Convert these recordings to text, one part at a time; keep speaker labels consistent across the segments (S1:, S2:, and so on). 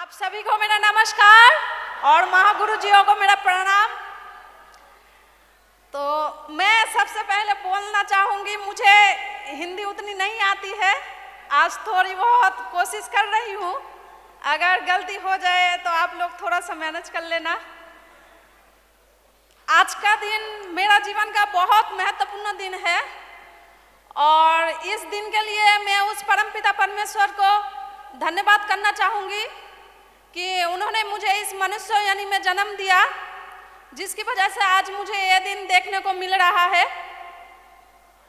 S1: आप सभी को मेरा नमस्कार और महागुरु जियों को मेरा प्रणाम। तो मैं सबसे पहले बोलना चाहूँगी, मुझे हिंदी उतनी नहीं आती है, आज थोड़ी बहुत कोशिश कर रही हूँ। अगर गलती हो जाए तो आप लोग थोड़ा सा मैनेज कर लेना। आज का दिन मेरा जीवन का बहुत महत्वपूर्ण दिन है और इस दिन के लिए मैं उस परमपिता परमेश्वर को धन्यवाद करना चाहूँगी कि उन्होंने मुझे इस मनुष्य यानी में जन्म दिया, जिसकी वजह से आज मुझे ये दिन देखने को मिल रहा है।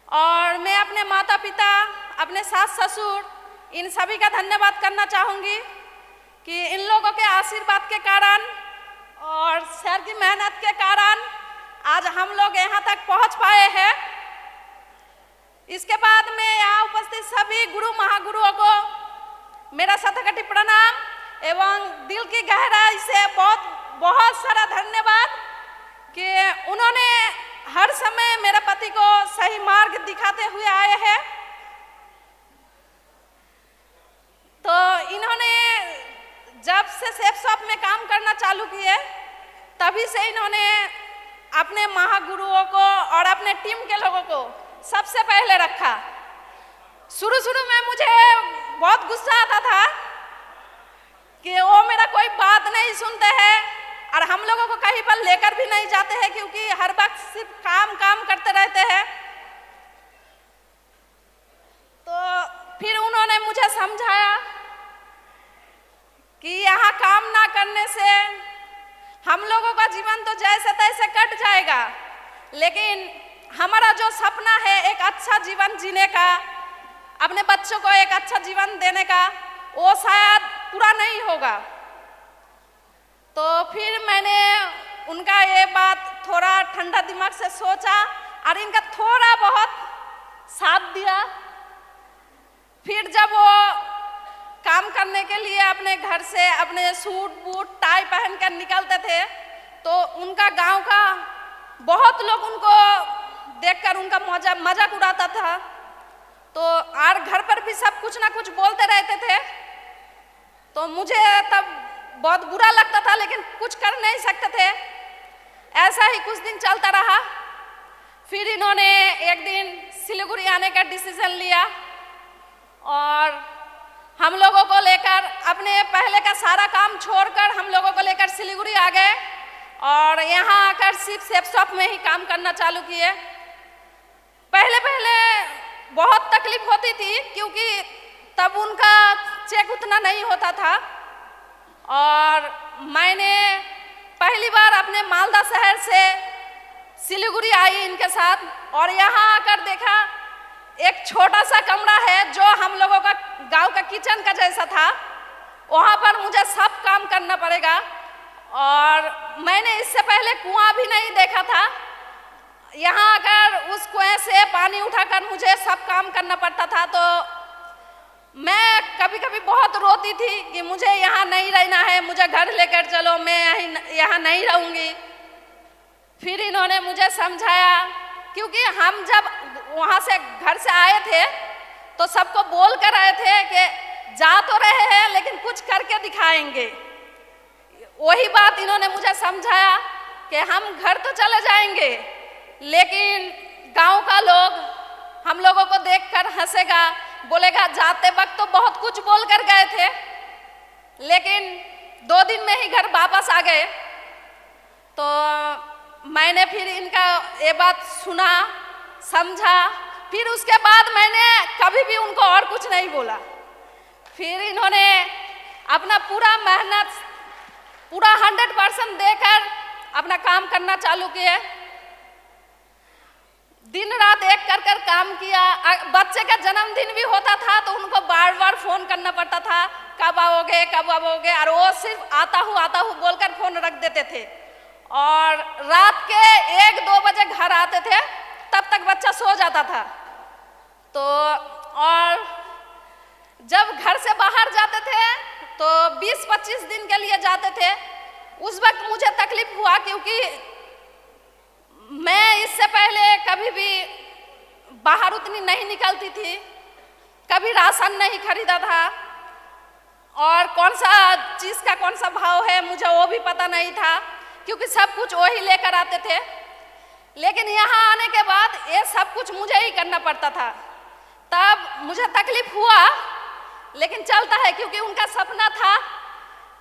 S1: और मैं अपने माता पिता, अपने सास ससुर, इन सभी का धन्यवाद करना चाहूँगी कि इन लोगों के आशीर्वाद के कारण और सर की मेहनत के कारण आज हम लोग यहाँ तक पहुँच पाए हैं। इसके बाद में यहाँ उपस्थित सभी गुरु महागुरुओं को मेरा शतकोटि प्रणाम एवं दिल की गहराई से बहुत सारा धन्यवाद कि उन्होंने हर समय मेरे पति को सही मार्ग दिखाते हुए आए हैं। तो इन्होंने जब से सेफ शॉप में काम करना चालू किए तभी से इन्होंने अपने महागुरुओं को और अपने टीम के लोगों को सबसे पहले रखा। शुरू में मुझे बहुत गुस्सा आता था कि वो मेरा कोई बात नहीं सुनते हैं और हम लोगों को कहीं पर लेकर भी नहीं जाते हैं, क्योंकि हर वक्त सिर्फ काम करते रहते हैं। तो फिर उन्होंने मुझे समझाया कि यहाँ काम ना करने से हम लोगों का जीवन तो जैसे तैसे कट जाएगा, लेकिन हमारा जो सपना है एक अच्छा जीवन जीने का, अपने बच्चों को एक अच्छा जीवन देने का, वो शायद पूरा नहीं होगा। तो फिर मैंने उनका ये बात थोड़ा ठंडा दिमाग से सोचा और इनका थोड़ा बहुत साथ दिया। फिर जब वो काम करने के लिए अपने घर से अपने सूट बूट टाई पहन कर निकलते थे तो उनका गांव का बहुत लोग उनको देखकर उनका मजाक उड़ाता था। तो और घर पर भी सब कुछ ना कुछ बोलते रहते थे। तो मुझे तब बहुत बुरा लगता था, लेकिन कुछ कर नहीं सकते थे। ऐसा ही कुछ दिन चलता रहा। फिर इन्होंने एक दिन सिलीगुड़ी आने का डिसीजन लिया और हम लोगों को लेकर अपने पहले का सारा काम छोड़कर हम लोगों को लेकर सिलीगुड़ी आ गए और यहाँ आकर सिर्फ सेफ शॉप में ही काम करना चालू किए। पहले बहुत तकलीफ होती थी, क्योंकि तब उनका चेक उतना नहीं होता था। और मैंने पहली बार अपने मालदा शहर से सिलीगुड़ी आई इनके साथ और यहाँ आकर देखा एक छोटा सा कमरा है जो हम लोगों का गांव का किचन का जैसा था। वहाँ पर मुझे सब काम करना पड़ेगा और मैंने इससे पहले कुआं भी नहीं देखा था। यहाँ आकर उस कुएं से पानी उठाकर मुझे सब काम करना पड़ता था। तो मैं कभी कभी बहुत रोती थी कि मुझे यहाँ नहीं रहना है, मुझे घर लेकर चलो, मैं यहाँ नहीं रहूँगी। फिर इन्होंने मुझे समझाया, क्योंकि हम जब वहाँ से घर से आए थे तो सबको बोल कर आए थे कि जा तो रहे हैं लेकिन कुछ करके दिखाएंगे। वही बात इन्होंने मुझे समझाया कि हम घर तो चले जाएंगे, लेकिन गांव का लोग हम लोगों को देखकर हंसेगा, बोलेगा जाते वक्त तो बहुत कुछ बोल कर गए थे, लेकिन 2 दिन में ही घर वापस आ गए। तो मैंने फिर इनका ये बात सुना, समझा। फिर उसके बाद मैंने कभी भी उनको और कुछ नहीं बोला। फिर इन्होंने अपना पूरा मेहनत पूरा 100% देकर अपना काम करना चालू किए। दिन रात एक कर काम किया। बच्चे का जन्मदिन भी होता था तो उनको बार फोन करना पड़ता था, कब आओगे कब आओगे, और वो सिर्फ आता हूँ बोलकर फोन रख देते थे। और रात के 1-2 बजे घर आते थे, तब तक बच्चा सो जाता था। तो और जब घर से बाहर जाते थे तो 20-25 दिन के लिए जाते थे। उस वक्त मुझे तकलीफ हुआ, क्योंकि मैं इससे पहले कभी भी बाहर उतनी नहीं निकलती थी, कभी राशन नहीं खरीदा था और कौन सा चीज़ का कौन सा भाव है मुझे वो भी पता नहीं था, क्योंकि सब कुछ वही लेकर आते थे। लेकिन यहाँ आने के बाद ये सब कुछ मुझे ही करना पड़ता था। तब मुझे तकलीफ हुआ, लेकिन चलता है, क्योंकि उनका सपना था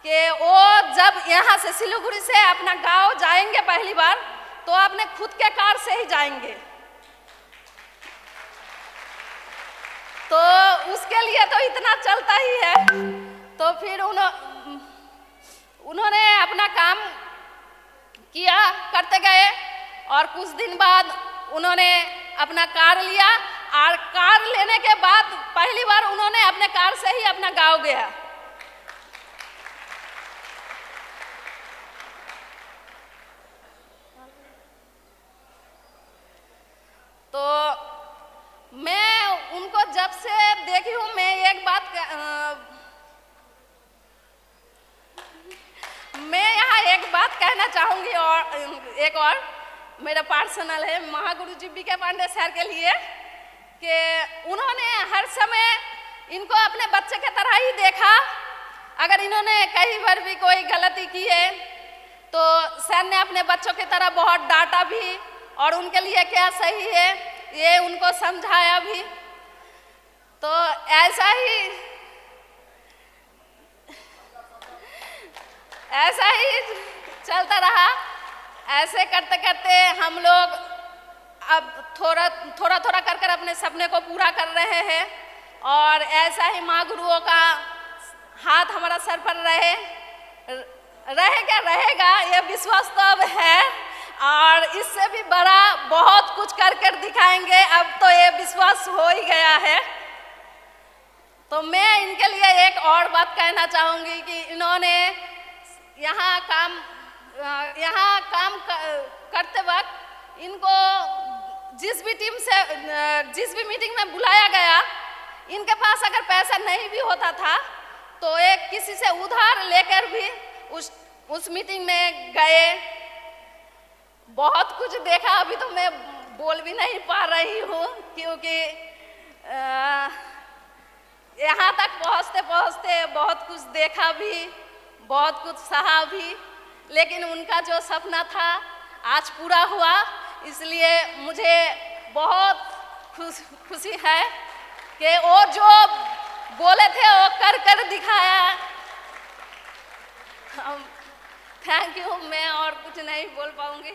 S1: कि वो जब यहाँ से सिलीगुड़ी से अपना गांव जाएंगे पहली बार, तो अपने खुद के कार से ही जाएंगे। तो उसके लिए तो इतना चलता ही है। तो फिर उन्होंने अपना काम किया, करते गए, और कुछ दिन बाद उन्होंने अपना कार लिया, और कार लेने के बाद पहली बार उन्होंने अपने कार से ही अपना गांव गया। तो मैं उनको जब से देखी हूँ, मैं एक बात मैं यहाँ एक बात कहना चाहूँगी, और एक और मेरा पर्सनल है महागुरु जी बी के पांडे सर के लिए, कि उन्होंने हर समय इनको अपने बच्चे के तरह ही देखा। अगर इन्होंने कहीं पर भी कोई गलती की है तो सर ने अपने बच्चों की तरह बहुत डांटा भी, और उनके लिए क्या सही है ये उनको समझाया भी। तो ऐसा ही चलता रहा। ऐसे करते करते हम लोग अब थोड़ा कर कर अपने सपने को पूरा कर रहे हैं, और ऐसा ही माँ गुरुओं का हाथ हमारा सर पर रहेगा ये विश्वास तो अब है, और इससे भी बड़ा बहुत कुछ कर कर दिखाएंगे। अब तो ये विश्वास हो ही गया है। तो मैं इनके लिए एक और बात कहना चाहूँगी कि इन्होंने यहाँ काम करते वक्त इनको जिस भी मीटिंग में बुलाया गया, इनके पास अगर पैसा नहीं भी होता था तो एक किसी से उधार लेकर भी उस मीटिंग में गए। बहुत कुछ देखा। अभी तो मैं बोल भी नहीं पा रही हूँ, क्योंकि यहाँ तक पहुँचते पहुँचते बहुत कुछ देखा भी, बहुत कुछ सहा भी, लेकिन उनका जो सपना था आज पूरा हुआ। इसलिए मुझे बहुत खुशी है कि वो जो बोले थे वो कर दिखाया। Thank you. मैं और कुछ नहीं बोल पाऊंगी।